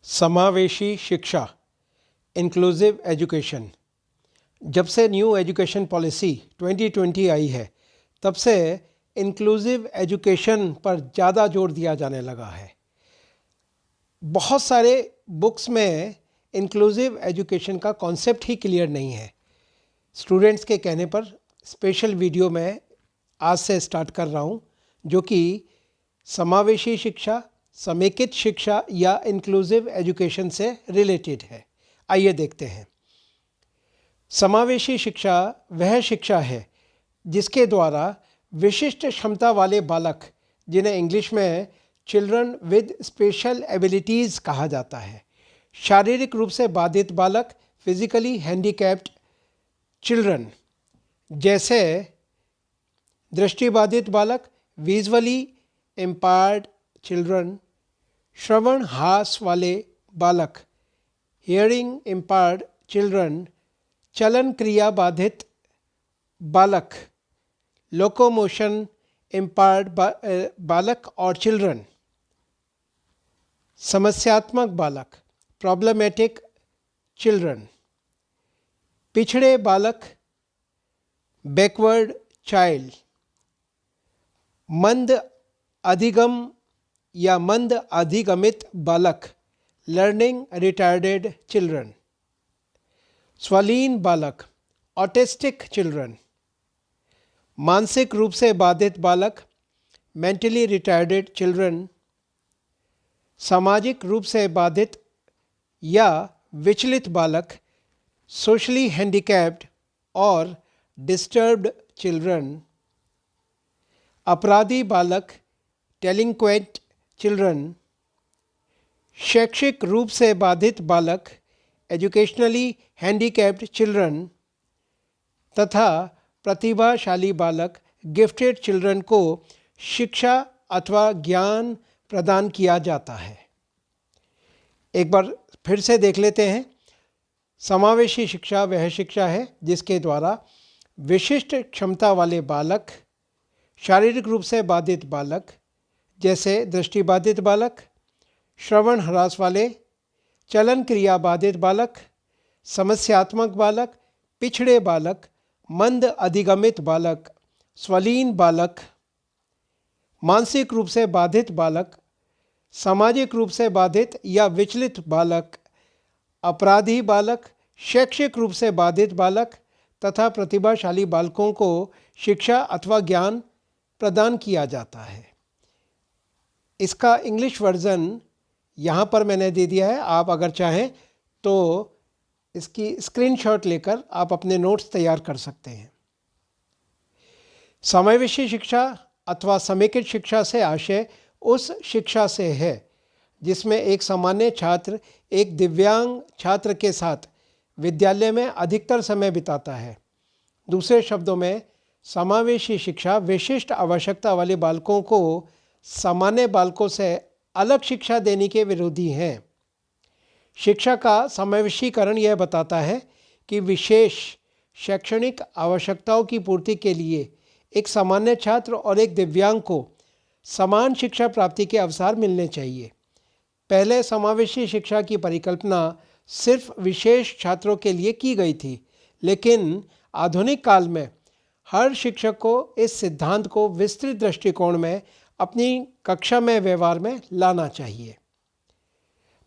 समावेशी शिक्षा, inclusive education. जब से न्यू एजुकेशन पॉलिसी 2020 आई है, तब से इंक्लूसिव एजुकेशन पर ज़्यादा जोर दिया जाने लगा है। बहुत सारे बुक्स में इंक्लूसिव एजुकेशन का कॉन्सेप्ट ही क्लियर नहीं है। स्टूडेंट्स के कहने पर स्पेशल वीडियो मैं आज से स्टार्ट कर रहा हूँ, जो कि समावेशी शिक्षा, समेकित शिक्षा या इंक्लूसिव एजुकेशन से रिलेटेड है। आइए देखते हैं। समावेशी शिक्षा वह शिक्षा है जिसके द्वारा विशिष्ट क्षमता वाले बालक, जिन्हें इंग्लिश में चिल्ड्रन विद स्पेशल एबिलिटीज़ कहा जाता है, शारीरिक रूप से बाधित बालक, फिजिकली हैंडीकैप्ड चिल्ड्रन, जैसे दृष्टिबाधित बालक, विजुअली इम्पायर्ड चिल्ड्रन, श्रवण हास वाले बालक, हियरिंग इम्पायर्ड चिल्ड्रन, चलन क्रिया बाधित बालक, लोकोमोशन इम्पायर्ड बालक और चिल्ड्रन, समस्यात्मक बालक, प्रॉब्लमेटिक चिल्ड्रन, पिछड़े बालक, बैकवर्ड चाइल्ड, मंद अधिगम या मंद अधिगमित बालक, लर्निंग रिटार्डेड चिल्ड्रन, स्वलीन बालक, ऑटिस्टिक चिल्ड्रन, मानसिक रूप से बाधित बालक, मेंटली रिटार्डेड चिल्ड्रन, सामाजिक रूप से बाधित या विचलित बालक, सोशली हैंडीकैप्ड और डिस्टर्ब्ड चिल्ड्रन, अपराधी बालक, डेलिंक्वेंट चिल्ड्रन, शैक्षिक रूप से बाधित बालक, एजुकेशनली हैंडीकैप्ड चिल्ड्रन तथा प्रतिभाशाली बालक, गिफ्टेड चिल्ड्रन को शिक्षा अथवा ज्ञान प्रदान किया जाता है। एक बार फिर से देख लेते हैं। समावेशी शिक्षा वह शिक्षा है जिसके द्वारा विशिष्ट क्षमता वाले बालक, शारीरिक रूप से बाधित बालक जैसे दृष्टिबाधित बालक, श्रवण ह्रास वाले, चलन क्रिया बाधित बालक, समस्यात्मक बालक, पिछड़े बालक, मंद अधिगमित बालक, स्वलीन बालक, मानसिक रूप से बाधित बालक, सामाजिक रूप से बाधित या विचलित बालक, अपराधी बालक, शैक्षिक रूप से बाधित बालक तथा प्रतिभाशाली बालकों को शिक्षा अथवा ज्ञान प्रदान किया जाता है। इसका इंग्लिश वर्ज़न यहाँ पर मैंने दे दिया है। आप अगर चाहें तो इसकी स्क्रीनशॉट लेकर आप अपने नोट्स तैयार कर सकते हैं। समावेशी शिक्षा अथवा समेकित शिक्षा से आशय उस शिक्षा से है जिसमें एक सामान्य छात्र एक दिव्यांग छात्र के साथ विद्यालय में अधिकतर समय बिताता है। दूसरे शब्दों में, समावेशी शिक्षा विशिष्ट आवश्यकता वाले बालकों को सामान्य बालकों से अलग शिक्षा देने के विरोधी हैं। शिक्षा का समावेशीकरण यह बताता है कि विशेष शैक्षणिक आवश्यकताओं की पूर्ति के लिए एक सामान्य छात्र और एक दिव्यांग को समान शिक्षा प्राप्ति के अवसर मिलने चाहिए। पहले समावेशी शिक्षा की परिकल्पना सिर्फ विशेष छात्रों के लिए की गई थी, लेकिन आधुनिक काल में हर शिक्षक को इस सिद्धांत को विस्तृत दृष्टिकोण में अपनी कक्षा में व्यवहार में लाना चाहिए।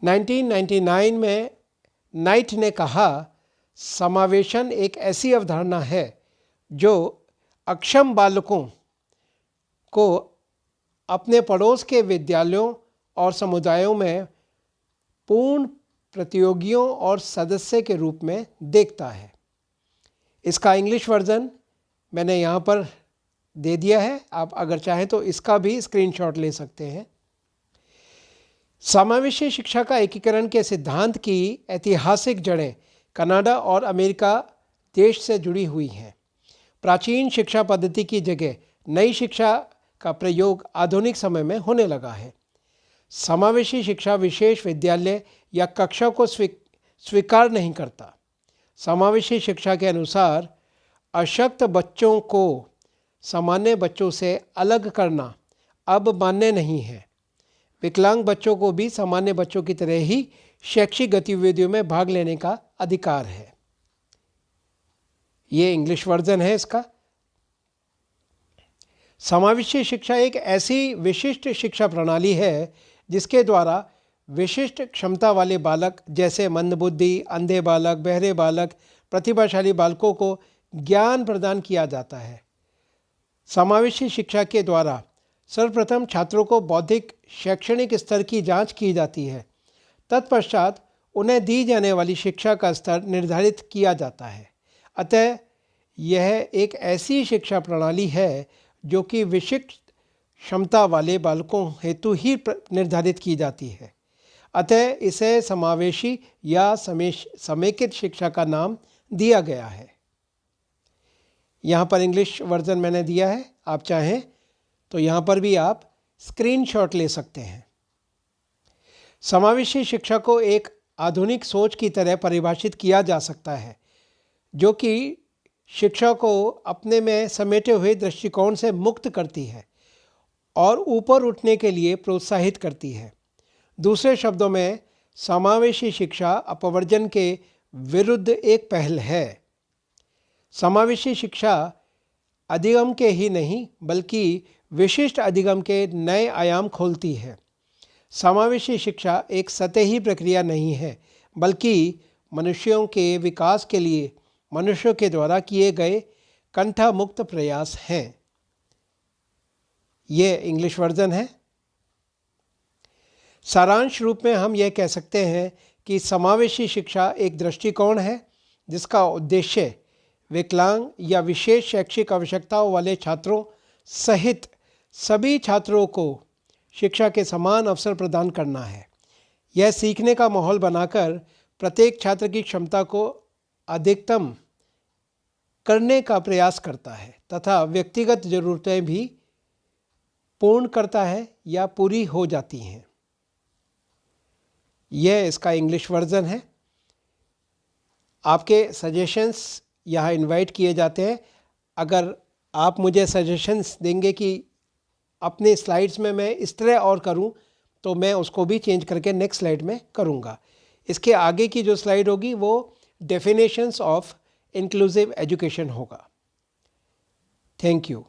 1999 में नाइट ने कहा, समावेशन एक ऐसी अवधारणा है जो अक्षम बालकों को अपने पड़ोस के विद्यालयों और समुदायों में पूर्ण प्रतियोगियों और सदस्य के रूप में देखता है। इसका इंग्लिश वर्ज़न मैंने यहाँ पर दे दिया है। आप अगर चाहें तो इसका भी स्क्रीनशॉट ले सकते हैं। समावेशी शिक्षा का एकीकरण के सिद्धांत की ऐतिहासिक जड़ें कनाडा और अमेरिका देश से जुड़ी हुई हैं। प्राचीन शिक्षा पद्धति की जगह नई शिक्षा का प्रयोग आधुनिक समय में होने लगा है। समावेशी शिक्षा विशेष विद्यालय या कक्षा को स्वीकार नहीं करता। समावेशी शिक्षा के अनुसार अशक्त बच्चों को सामान्य बच्चों से अलग करना अब मान्य नहीं है। विकलांग बच्चों को भी सामान्य बच्चों की तरह ही शैक्षिक गतिविधियों में भाग लेने का अधिकार है। ये इंग्लिश वर्जन है इसका। समावेशी शिक्षा एक ऐसी विशिष्ट शिक्षा प्रणाली है जिसके द्वारा विशिष्ट क्षमता वाले बालक जैसे मंदबुद्धि, अंधे बालक, बहरे बालक, प्रतिभाशाली बालकों को ज्ञान प्रदान किया जाता है। समावेशी शिक्षा के द्वारा सर्वप्रथम छात्रों को बौद्धिक शैक्षणिक स्तर की जांच की जाती है। तत्पश्चात उन्हें दी जाने वाली शिक्षा का स्तर निर्धारित किया जाता है। अतः यह एक ऐसी शिक्षा प्रणाली है जो कि विशिष्ट क्षमता वाले बालकों हेतु ही निर्धारित की जाती है। अतः इसे समावेशी या समेकित शिक्षा का नाम दिया गया है। यहाँ पर इंग्लिश वर्जन मैंने दिया है, आप चाहें तो यहाँ पर भी आप स्क्रीनशॉट ले सकते हैं। समावेशी शिक्षा को एक आधुनिक सोच की तरह परिभाषित किया जा सकता है जो कि शिक्षा को अपने में समेटे हुए दृष्टिकोण से मुक्त करती है और ऊपर उठने के लिए प्रोत्साहित करती है। दूसरे शब्दों में, समावेशी शिक्षा अपवर्जन के विरुद्ध एक पहल है। समावेशी शिक्षा अधिगम के ही नहीं बल्कि विशिष्ट अधिगम के नए आयाम खोलती है। समावेशी शिक्षा एक सतही प्रक्रिया नहीं है बल्कि मनुष्यों के विकास के लिए मनुष्यों के द्वारा किए गए कंठामुक्त प्रयास हैं। ये इंग्लिश वर्जन है। सारांश रूप में हम यह कह सकते हैं कि समावेशी शिक्षा एक दृष्टिकोण है जिसका उद्देश्य विकलांग या विशेष शैक्षिक आवश्यकताओं वाले छात्रों सहित सभी छात्रों को शिक्षा के समान अवसर प्रदान करना है। यह सीखने का माहौल बनाकर प्रत्येक छात्र की क्षमता को अधिकतम करने का प्रयास करता है तथा व्यक्तिगत ज़रूरतें भी पूर्ण करता है या पूरी हो जाती हैं। यह इसका इंग्लिश वर्जन है। आपके सजेशंस यहाँ इनवाइट किए जाते हैं। अगर आप मुझे सजेशंस देंगे कि अपने स्लाइड्स में मैं इस तरह और करूं तो मैं उसको भी चेंज करके नेक्स्ट स्लाइड में करूंगा। इसके आगे की जो स्लाइड होगी वो डेफिनेशंस ऑफ इंक्लूसिव एजुकेशन होगा। Thank you.